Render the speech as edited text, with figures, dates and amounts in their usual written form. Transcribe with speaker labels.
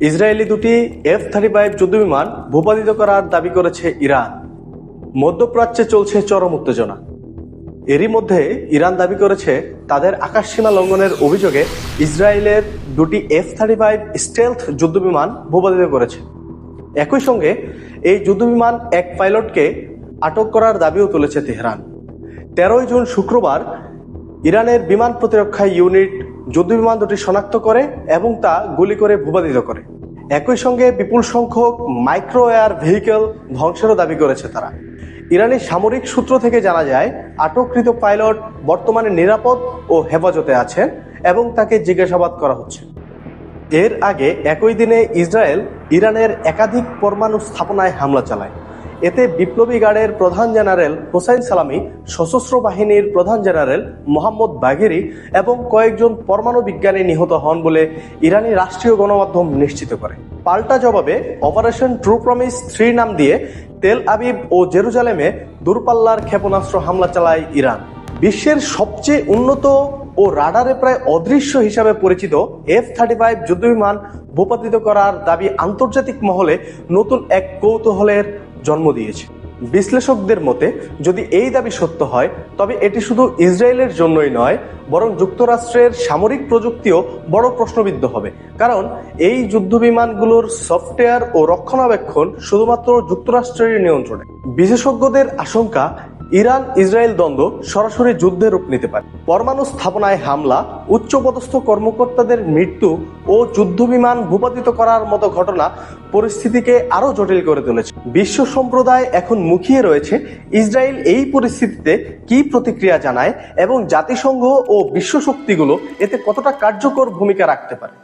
Speaker 1: Israeli দুটি F-35 যুদ্ধবিমান ভূপাতিত করার দাবি করেছে ইরান। মধ্যপ্রাচ্যে চলছে চরম উত্তেজনা। এরই মধ্যে ইরান দাবি করেছে তাদের আকাশসীমা লঙ্ঘনের অভিযোগে ইসরায়েলের দুটি F-35 স্টেলথ যুদ্ধবিমান ভূপাতিত করেছে। একই সঙ্গে এই যুদ্ধবিমান এক পাইলটকে আটক করার দাবিও তুলেছে তেহরান। 13 জুন শুক্রবার ইরানের বিমান প্রতিরক্ষা ইউনিট যুদ্ধবিমান দুটি শনাক্ত করে এবং তা গুলি করে ভূপাতিত করে। একই সঙ্গে বিপুল সংখ্যক মাইক্রো এয়ার ভেহিকেল ধ্বংসেরও দাবি করেছে তারা। ইরানি সামরিক সূত্র থেকে জানা যায়, আটককৃত পাইলট বর্তমানে নিরাপদ ও হেফাজতে আছেন এবং তাকে জিজ্ঞাসাবাদ করা হচ্ছে। এর আগে একই দিনে ইসরায়েল ইরানের একাধিক পরমাণু স্থাপনায় হামলা চালায়। এতে বিপ্লবী গার্ডের প্রধান জেনারেল হোসাইন সালামি, সশস্ত্র বাহিনীর প্রধান জেনারেল মোহাম্মদ বাঘেরি এবং কয়েকজন পরমাণু বিজ্ঞানী নিহত হন বলে ইরানি রাষ্ট্রীয় গণমাধ্যম নিশ্চিত করে। পাল্টা জবাবে অপারেশন ট্রু প্রমিস 3 নাম দিয়ে তেল আবিব ও জেরুজালেমে দূরপাল্লার ক্ষেপণাস্ত্র হামলা চালায় ইরান। বিশ্বের সবচেয়ে উন্নত ও রাডারে প্রায় অদৃশ্য হিসাবে পরিচিত F-35 যুদ্ধবিমান ভূপাতিত করার দাবি আন্তর্জাতিক মহলে নতুন এক কৌতূহলের জন্ম দিয়েছে। বিশ্লেষকদের মতে, যদি এই দাবি সত্য হয় তবে এটি শুধু ইসরায়েলের জন্যই নয়, বরং যুক্তরাষ্ট্রের সামরিক প্রযুক্তিও বড় প্রশ্নবিদ্ধ হবে। কারণ এই যুদ্ধবিমানগুলোর সফটওয়্যার ও রক্ষণাবেক্ষণ শুধুমাত্র যুক্তরাষ্ট্রের নিয়ন্ত্রণে। বিশেষজ্ঞদের আশঙ্কা, ইরান ইসরায়েল দ্বন্দ্ব সরাসরি যুদ্ধে রূপ নিতে পারে। পরমাণু স্থাপনায় হামলা, উচ্চপদস্থ কর্মকর্তাদের মৃত্যু ও যুদ্ধবিমান ভূপাতিত করার মতো ঘটনা পরিস্থিতিকে আরো জটিল করে তুলেছে। বিশ্ব সম্প্রদায় এখন মুখিয়ে রয়েছে ইসরায়েল এই পরিস্থিতিতে কি প্রতিক্রিয়া জানায় এবং জাতিসংঘ ও বিশ্ব শক্তিগুলো এতে কতটা কার্যকর ভূমিকা রাখতে পারে।